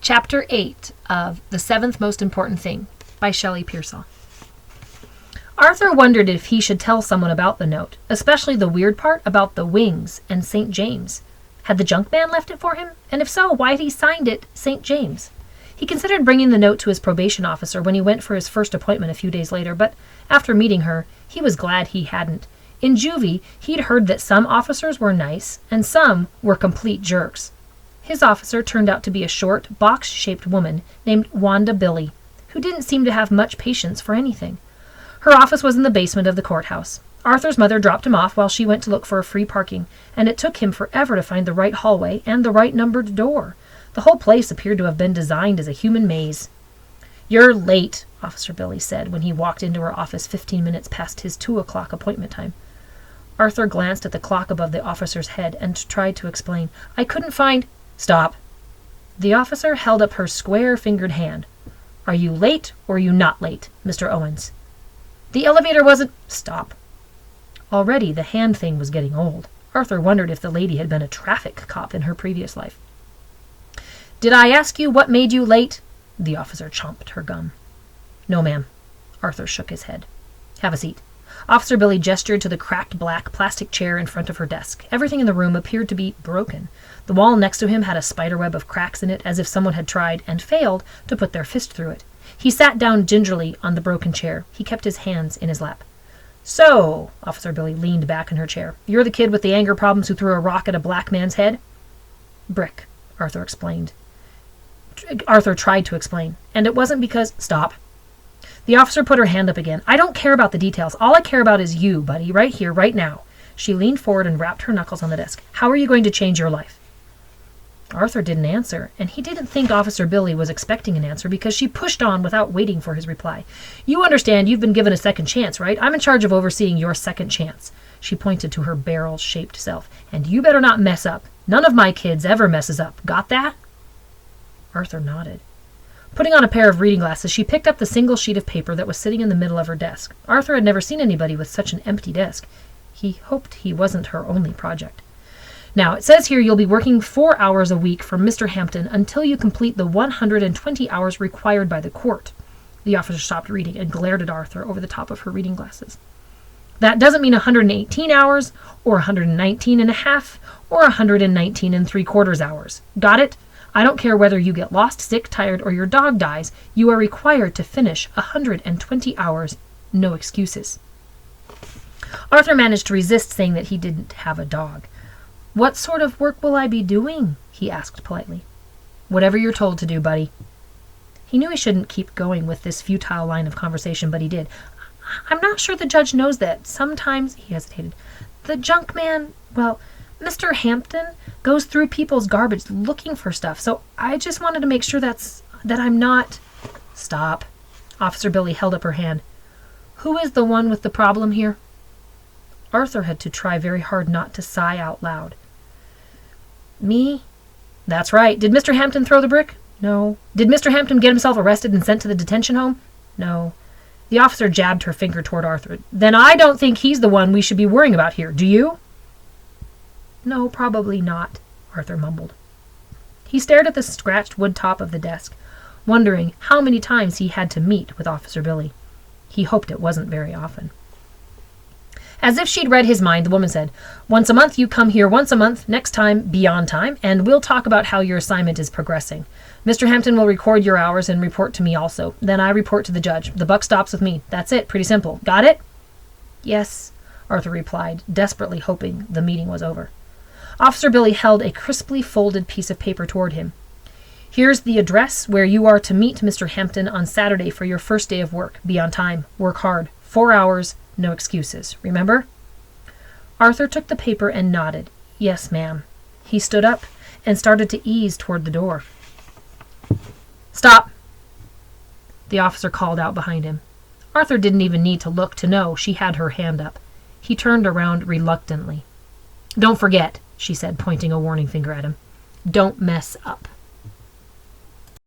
Chapter 8 of The Seventh Most Important Thing by Shelley Pearsall. Arthur wondered if he should tell someone about the note, especially the weird part about the wings and St. James. Had the junk man left it for him? And if so, why had he signed it St. James? He considered bringing the note to his probation officer when he went for his first appointment a few days later, but after meeting her, he was glad he hadn't. In juvie, he'd heard that some officers were nice and some were complete jerks. His officer turned out to be a short, box-shaped woman named Wanda Billy, who didn't seem to have much patience for anything. Her office was in the basement of the courthouse. Arthur's mother dropped him off while she went to look for a free parking, and it took him forever to find the right hallway and the right numbered door. The whole place appeared to have been designed as a human maze. "You're late," Officer Billy said when he walked into her office 15 minutes past his 2 o'clock appointment time. Arthur glanced at the clock above the officer's head and tried to explain. "I couldn't find—" "Stop." The officer held up her square-fingered hand. "Are you late or are you not late, Mr. Owens?" "The elevator wasn't—" "Stop." Already the hand thing was getting old. Arthur wondered if the lady had been a traffic cop in her previous life. "Did I ask you what made you late?" The officer chomped her gum. "No, ma'am." Arthur shook his head. "Have a seat." Officer Billy gestured to the cracked black plastic chair in front of her desk. Everything in the room appeared to be broken. The wall next to him had a spiderweb of cracks in it, as if someone had tried, and failed, to put their fist through it. He sat down gingerly on the broken chair. He kept his hands in his lap. "So," Officer Billy leaned back in her chair, "you're the kid with the anger problems who threw a rock at a black man's head?" "Brick," Arthur explained. Arthur tried to explain. "And it wasn't because—" "Stop." The officer put her hand up again. "I don't care about the details. All I care about is you, buddy, right here, right now." She leaned forward and rapped her knuckles on the desk. "How are you going to change your life?" Arthur didn't answer, and he didn't think Officer Billy was expecting an answer because she pushed on without waiting for his reply. "You understand you've been given a second chance, right? I'm in charge of overseeing your second chance." She pointed to her barrel-shaped self. "And you better not mess up. None of my kids ever messes up. Got that?" Arthur nodded. Putting on a pair of reading glasses, she picked up the single sheet of paper that was sitting in the middle of her desk. Arthur had never seen anybody with such an empty desk. He hoped he wasn't her only project. "Now, it says here you'll be working 4 hours a week for Mr. Hampton until you complete the 120 hours required by the court." The officer stopped reading and glared at Arthur over the top of her reading glasses. "That doesn't mean 118 hours, or 119 and a half, or 119 3/4 hours. Got it? I don't care whether you get lost, sick, tired, or your dog dies. You are required to finish 120 hours. No excuses." Arthur managed to resist saying that he didn't have a dog. "What sort of work will I be doing?" he asked politely. "Whatever you're told to do, buddy." He knew he shouldn't keep going with this futile line of conversation, but he did. "I'm not sure the judge knows that. Sometimes," he hesitated, "the junk man, well, Mr. Hampton goes through people's garbage looking for stuff, so I just wanted to make sure that I'm not—" "Stop." Officer Billy held up her hand. "Who is the one with the problem here?" Arthur had to try very hard not to sigh out loud. "Me?" "That's right. Did Mr. Hampton throw the brick?" "No." "Did Mr. Hampton get himself arrested and sent to the detention home?" "No." The officer jabbed her finger toward Arthur. "Then I don't think he's the one we should be worrying about here. Do you?" "No, probably not," Arthur mumbled. He stared at the scratched wood top of the desk, wondering how many times he had to meet with Officer Billy. He hoped it wasn't very often. As if she'd read his mind, the woman said, "Once a month you come here once a month, next time be on time, and we'll talk about how your assignment is progressing. Mr. Hampton will record your hours and report to me also. Then I report to the judge. The buck stops with me. That's it. Pretty simple. Got it?" "Yes," Arthur replied, desperately hoping the meeting was over. Officer Billy held a crisply folded piece of paper toward him. "Here's the address where you are to meet Mr. Hampton on Saturday for your first day of work. Be on time. Work hard. 4 hours. No excuses. Remember?" Arthur took the paper and nodded. "Yes, ma'am." He stood up and started to ease toward the door. "Stop!" the officer called out behind him. Arthur didn't even need to look to know she had her hand up. He turned around reluctantly. "Don't forget," she said, pointing a warning finger at him. "Don't mess up."